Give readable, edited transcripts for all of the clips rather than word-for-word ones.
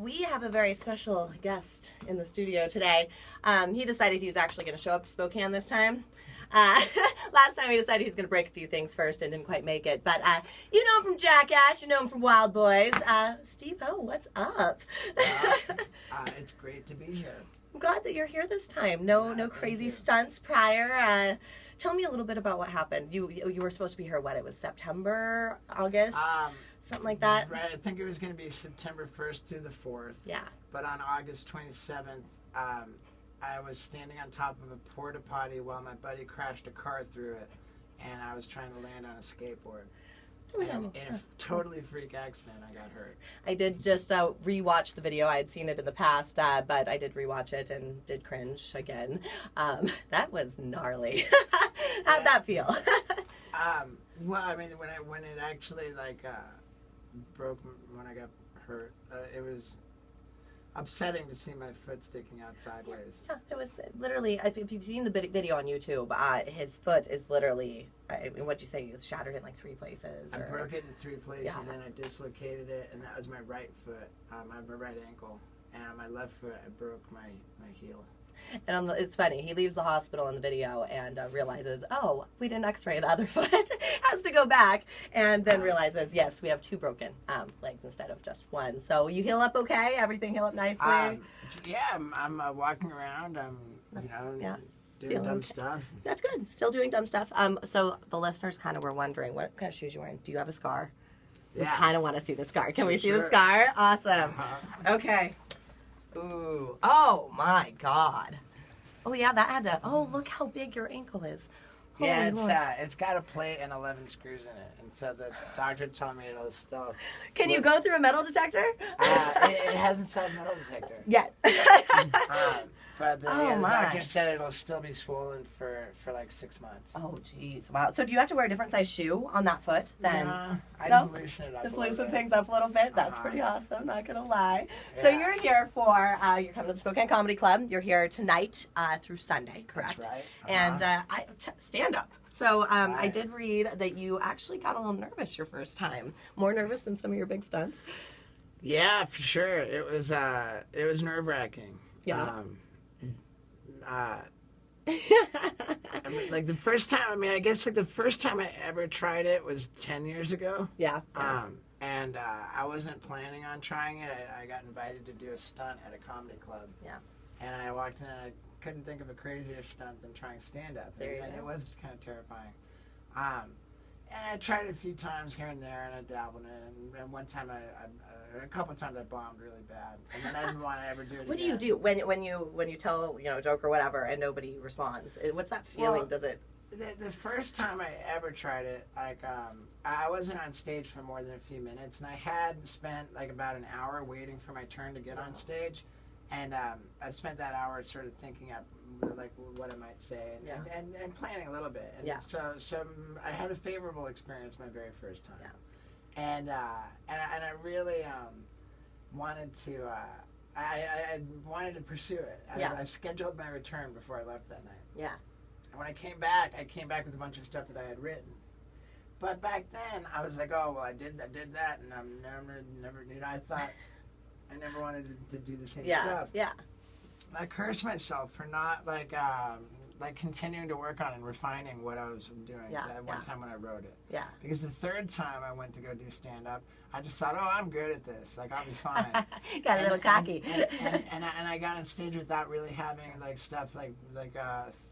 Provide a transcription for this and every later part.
we have a very special guest in the studio today. He decided he was actually going to show up to Spokane this time. Last time he decided he was going to break a few things first and didn't quite make it. But you know him from Jackass, you know him from Wild Boys. Steve, what's up? It's great to be here. I'm glad that you're here this time. No crazy stunts prior. Tell me a little bit about what happened. You were supposed to be here, what, it was September, August? Something like that? Right, I think it was going to be September 1st through the 4th. Yeah. But on August 27th, I was standing on top of a porta potty while my buddy crashed a car through it, and I was trying to land on a skateboard. And in a totally freak accident, I got hurt. I did just rewatch the video. I had seen it in the past, but I did rewatch it and did cringe again. That was gnarly. How'd that feel? Well, I mean, when it actually broke when I got hurt, it was upsetting to see my foot sticking out sideways. Yeah, it was literally, if you've seen the video on YouTube, his foot is literally, what'd you say, it's shattered in like 3 places? I broke it in 3 places, and I dislocated it, and that was my right foot, my right ankle, and on my left foot I broke my heel. And it's funny, he leaves the hospital in the video and realizes, oh, we didn't x-ray the other foot, has to go back, and then realizes, yes, we have 2 broken legs instead of just 1. So you heal up okay? Everything heal up nicely? Yeah, I'm walking around, doing dumb stuff. That's good, still doing dumb stuff. So the listeners kind of were wondering, what kind of shoes you're wearing? Do you have a scar? Yeah. We kind of want to see the scar. Can we see the scar? Awesome. Okay. Ooh. Oh my God. Oh yeah, that had to. Oh, look how big your ankle is. Holy yeah, it's got a plate and 11 screws in it, and so the doctor told me it'll still. Can you go through a metal detector? It hasn't said metal detector yet. But the doctor said it'll still be swollen for like 6 months. Oh, jeez. Wow. So do you have to wear a different size shoe on that foot then? I just loosen it up. Just loosen things up a little bit. That's pretty awesome, not going to lie. Yeah. So you're here for, you're coming to the Spokane Comedy Club. You're here tonight through Sunday, correct? That's right. And stand up. So I did read that you actually got a little nervous your first time. More nervous than some of your big stunts. Yeah, for sure. It was nerve-wracking. Yeah. I mean, like the first time, I guess the first time I ever tried it was 10 years ago. Yeah. And I wasn't planning on trying it. I got invited to do a stunt at a comedy club. Yeah. And I walked in and I couldn't think of a crazier stunt than trying stand-up. And it was kind of terrifying. And I tried it a few times here and there, and I dabbled in it. And one time, a couple of times I bombed really bad, and then I didn't want to ever do it again. What do you do when you tell a joke or whatever and nobody responds? What's that feeling? Well, does it? The first time I ever tried it, I wasn't on stage for more than a few minutes, and I had spent about an hour waiting for my turn to get on stage, and I spent that hour sort of thinking up what I might say and planning a little bit. And so I had a favorable experience my very first time. Yeah. And I really wanted to I wanted to pursue it. I scheduled my return before I left that night. Yeah. And when I came back with a bunch of stuff that I had written. But back then I was like, oh well, I did that, and I'm never I thought I never wanted to do the same stuff. Yeah. I cursed myself for not continuing to work on and refining what I was doing that one time when I wrote it. Yeah. Because the third time I went to go do stand-up, I just thought, oh, I'm good at this. I'll be fine. Got a little cocky. And I got on stage without really having stuff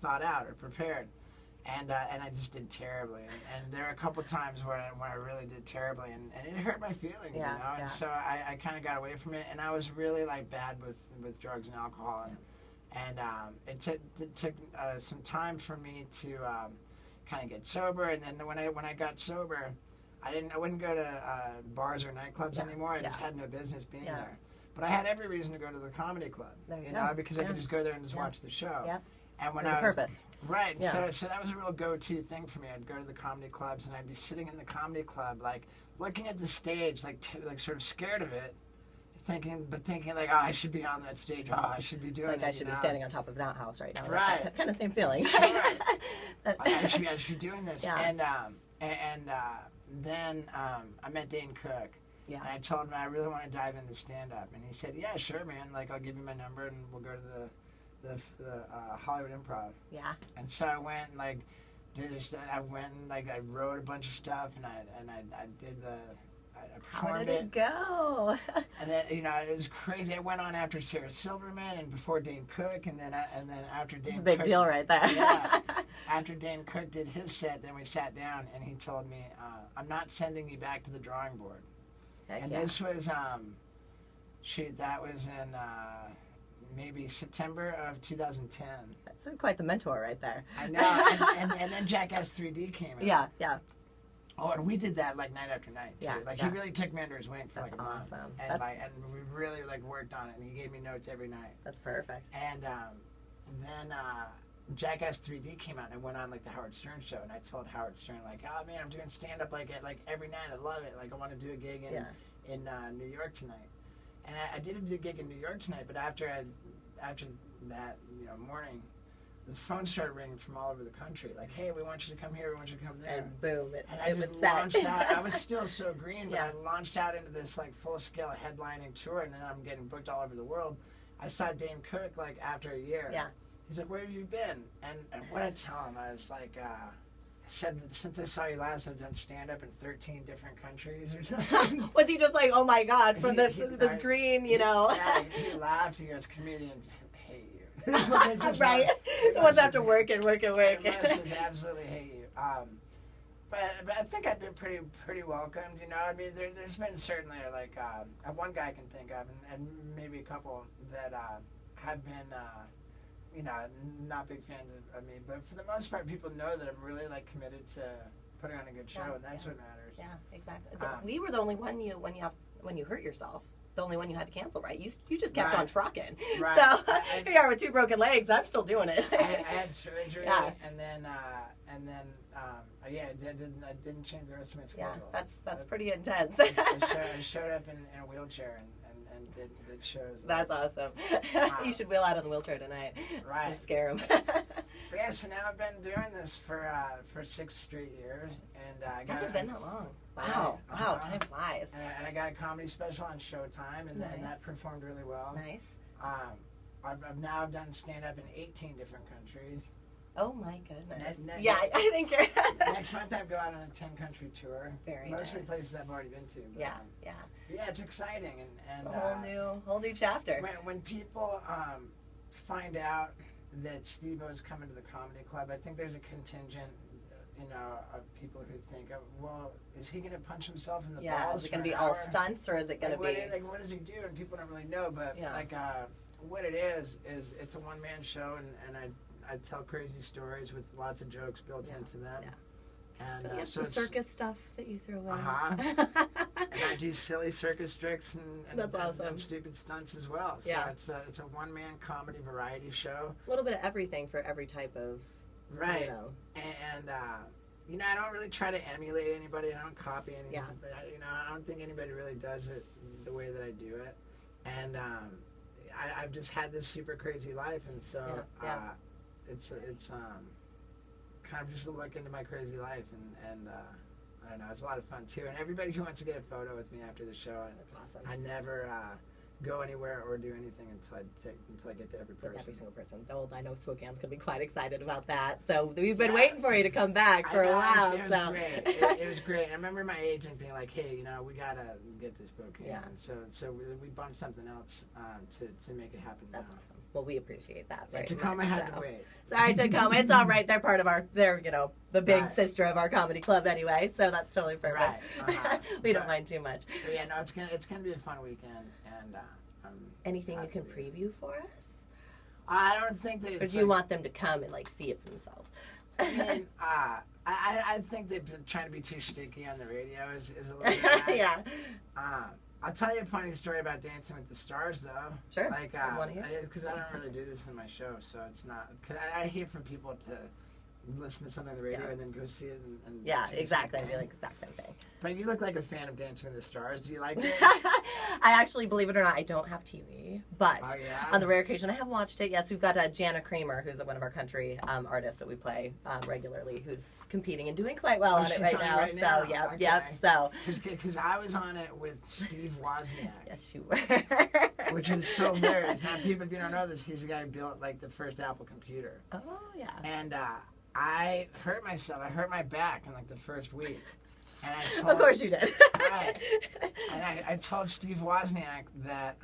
thought out or prepared. And I just did terribly. And there were a couple times when I really did terribly, and it hurt my feelings, you know. And so I kind of got away from it, and I was really bad with drugs and alcohol, and it took some time for me to kind of get sober. And then when I got sober, I wouldn't go to bars or nightclubs anymore. I just had no business being there. But I had every reason to go to the comedy club, because I could just go there and just watch the show. Yep. And when There's a purpose. Right. Yeah. So that was a real go-to thing for me. I'd go to the comedy clubs, and I'd be sitting in the comedy club, looking at the stage, sort of scared of it, thinking, oh, I should be on that stage. Oh, I should be doing it. I should be standing on top of an outhouse right now. Right. Kind of same feeling. Sure. I should be doing this. Yeah. And then I met Dane Cook. Yeah. And I told him I really want to dive into stand-up, and he said, "Yeah, sure, man. Like, I'll give you my number, and we'll go to the Hollywood Improv." Yeah. And so I went and like I went and like I wrote a bunch of stuff, and I did I performed How did it go? And then it was crazy. I went on after Sarah Silverman and before Dane Cook, and then after Dane. It's a big Cook, deal right there. Yeah. After Dane Cook did his set, then we sat down, and he told me, "I'm not sending you back to the drawing board." Heck And yeah. this was that was in maybe September of 2010. That's quite the mentor right there. I know. and then Jackass 3D came out. Yeah, yeah. Oh, and we did that like night after night too. Yeah, Like yeah. he really took me under his wing for That's like a month. awesome. And and we really like worked on it, and he gave me notes every night. That's perfect. And then Jackass 3D came out, and I went on like the Howard Stern show, and I told Howard Stern like, "Oh man, I'm doing stand up like every night. I love it. Like I want to do a gig in New York tonight." And I did a gig in New York tonight, but after that morning, the phone started ringing from all over the country. Like, "Hey, we want you to come here. We want you to come there." And boom, And I just was launched set. out. I was still so green, but Yeah. I launched out into this like full scale headlining tour, and then I'm getting booked all over the world. I saw Dane Cook like after a year. Yeah. He's like, "Where have you been?" And what I tell him, I was like, I said, "Since I saw you last, I've done stand up in 13 different countries or something." Was he just like, oh my God, from this He- green, Yeah, he laughed. He goes, "Comedians hate you." right? The ones after work. They must just absolutely hate you. But I think I've been pretty welcomed. I mean, there's been certainly like one guy I can think of, and maybe a couple that have been not big fans of me. But for the most part, people know that I'm really like committed to putting on a good show, and that's what matters. Yeah, exactly. We were the only one when you hurt yourself. The only one you had to cancel, right? You just kept on trucking. Right. So here you are with 2 broken legs. I'm still doing it. I had surgery, Yeah. and then I didn't change the rest of my schedule. Yeah, that's pretty intense. I showed up in a wheelchair and did shows. That's awesome. You should wheel out on the wheelchair tonight. Right. Just scare them. But yeah, so now I've been doing this for 6 straight years, and I got. Hasn't been that long. Wow. Wow. Time flies. And I got a comedy special on Showtime, and that performed really well. Nice. I've now done stand up in 18 different countries. Oh my goodness. Yeah, I think you're. Next month I go out on a 10-country tour. Very mostly nice. places I've already been to. But, Yeah. Yeah, it's exciting, and It's a whole new chapter. When people find out that Steve-O's coming to the comedy club, I think there's a contingent, of people who think, well, is he going to punch himself in the balls? Is it going for to be an all hour? stunts, or is it going to be? What does he do? And people don't really know, but what it is it's a one-man show, and I tell crazy stories with lots of jokes built into them. Yeah. And So you have so some circus stuff that you throw in. and I do silly circus tricks and That's awesome. and stupid stunts as well. So Yeah. it's a one-man comedy variety show. A little bit of everything for every type of. Right. You know. And I don't really try to emulate anybody. I don't copy anything. Yeah. But I don't think anybody really does it the way that I do it. And I've just had this super crazy life, and so it's kind of just a look into my crazy life, and I don't know, it's a lot of fun too. And everybody who wants to get a photo with me after the show, That's awesome. I never go anywhere or do anything until I get to every person. With every single person. I know Spokane's going to be quite excited about that. So we've been waiting for you to come back for a while. It was great. It was great. I remember my agent being like, "Hey, we gotta get this Spokane." Yeah. And so we bumped something else to make it happen. That's now. awesome. Well, we appreciate that. Very Tacoma much, had to wait. Sorry, Tacoma. It's all right. They're part of they're the big Right. sister of our comedy club anyway. So that's totally perfect. Right. We don't mind too much. But yeah, no, it's gonna be a fun weekend, and Anything you can preview for us? I don't think that. Or do you want them to come and see it for themselves? I mean, I think that trying to be too sticky on the radio is a little bit bad. Yeah. I'll tell you a funny story about Dancing with the Stars, though. Sure. Like, I wanna hear. because I don't really do this in my show, so it's not. Cause I hate for people to listen to something on the radio and then go see it. And Yeah, see the exactly. same I do thing. the exact same thing. But you look like a fan of Dancing with the Stars. Do you like it? I actually, believe it or not, I don't have TV, but Oh, yeah? on the rare occasion I have watched it. Yes, we've got Jana Kramer, who's one of our country artists that we play regularly, who's competing and doing quite well on it she's right on it now. right now. So, yep, Okay. yep. So, Because I was on it with Steve Wozniak. yes, you were. Which is so hilarious. Now, people, if you don't know this, he's the guy who built like the first Apple computer. Oh, yeah. And I hurt myself. I hurt my back in like the first week. And I told, Of course you did. Right. And I told Steve Wozniak that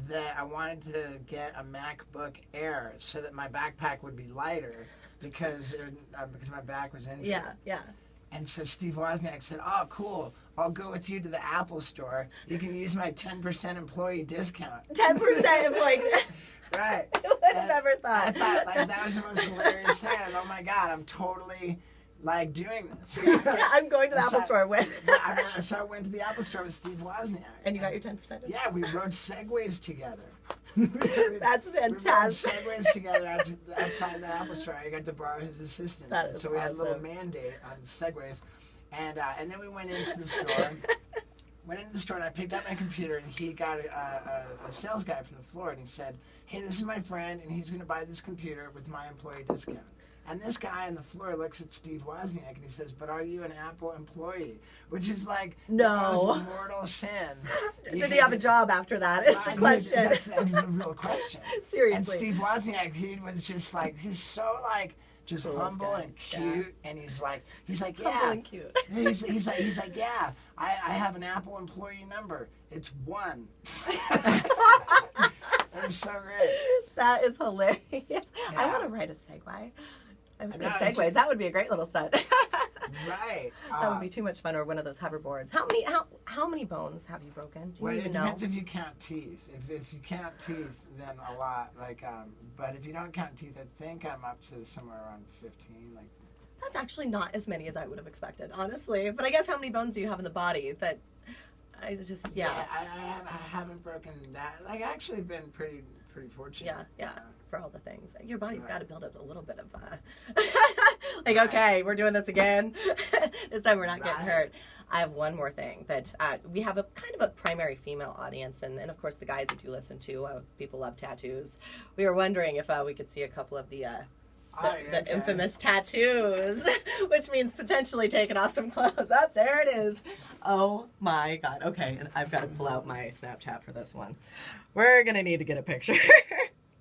that I wanted to get a MacBook Air so that my backpack would be lighter because my back was injured. Yeah, yeah. And so Steve Wozniak said, "Oh, cool. I'll go with you to the Apple store. You can use my 10% employee discount." 10% employee. Right. Who would have ever I thought? thought like that was the most hilarious thing. I thought, oh my God, I'm totally like doing this. I'm going to the Apple store with. So I went to the Apple store with Steve Wozniak. And you got your 10% discount? Yeah, we rode segways together. That's We rode fantastic. segways together outside the Apple store. I got to borrow his assistance. That is So we had a little awesome. mandate on segways. And then we went into the store. And I picked up my computer, and he got a sales guy from the floor, and he said, "Hey, this is my friend, and he's going to buy this computer with my employee discount." And this guy on the floor looks at Steve Wozniak, and he says, "But are you an Apple employee?" Which is like the most mortal sin. Did he have a job after that? It's the question. That's a real question. Seriously. And Steve Wozniak, he was just like, he's so like, just Coolest humble guy. and cute, and he's like, yeah. Humble and cute. He's like, yeah. I have an Apple employee number. It's 1. That is so great. That is hilarious. I Yeah. want to ride a Segway. I would know, ride Segways. That would be a great little stunt. Right. That would be too much fun, or one of those hoverboards. How many bones have you broken? Do you Well, even it know? depends if you count teeth. If you count teeth, then a lot. Like, but if you don't count teeth, I think I'm up to somewhere around 15. Like, That's actually not as many as I would have expected, honestly. But I guess how many bones do you have in the body? That I just I haven't broken that. Like, I've actually been pretty fortunate. Yeah, for all the things. Your body's Right. got to build up a little bit of, like, okay, we're doing this again. This time we're not getting hurt. I have one more thing that we have a kind of a primary female audience, and of course the guys that do listen to, people love tattoos. We were wondering if we could see a couple of the infamous tattoos, which means potentially taking off some clothes. Up there it is. Oh my God. Okay, and I've got to pull out my Snapchat for this one. We're gonna need to get a picture.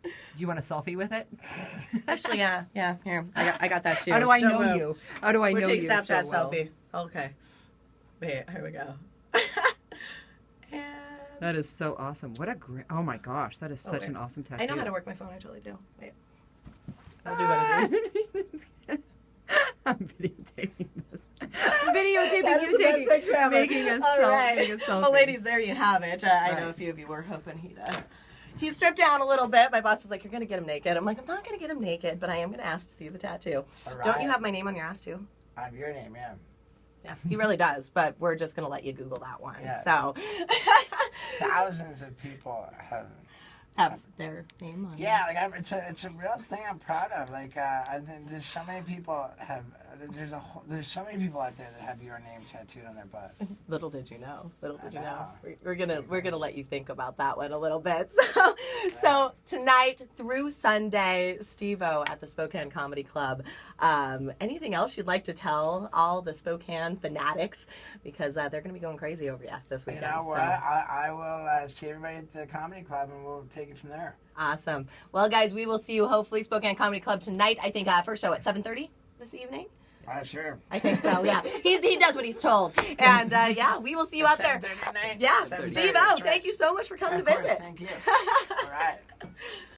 Do you want a selfie with it? Actually, yeah. Here, I got that too. How do I Don't know move. you? How do I We'll know take you? Snapchat so well? selfie. Okay. Wait, here we go. And That is so awesome. What a great! Oh my gosh, that is such wait. an awesome tattoo. I know how to work my phone. I totally do. Wait. I'll do one of these. I'm videotaping this. I'm videotaping That is you the best picture ever. making a All right. selfie. Well, ladies, there you have it. I know Right. a few of you were hoping he'd stripped down a little bit. My boss was like, "You're gonna get him naked." I'm like, "I'm not gonna get him naked, but I am gonna ask to see the tattoo." All Don't right. you have my name on your ass too? I have your name, yeah. Yeah, he really does. But we're just gonna let you Google that one. Yeah. So Thousands of people have their name on. Yeah, like it's a real thing I'm proud of. Like I think there's so many people there's so many people out there that have your name tattooed on their butt. Little did you know. Little did you I know. know. We're gonna let you think about that one a little bit. So tonight through Sunday, Steve-O at the Spokane Comedy Club. Anything else you'd like to tell all the Spokane fanatics, because they're gonna be going crazy over you this You weekend. know what? So. I will see everybody at the comedy club, and we'll take it from there. Awesome. Well, guys, we will see you hopefully Spokane Comedy Club tonight. I think first show at 7:30 this evening. Sure. I think so. Yeah, he does what he's told, and yeah, we will see you out there. 7:30 tonight? Yeah, 7:30, Steve-O, that's right. thank you so much for coming Of to course, visit. thank you.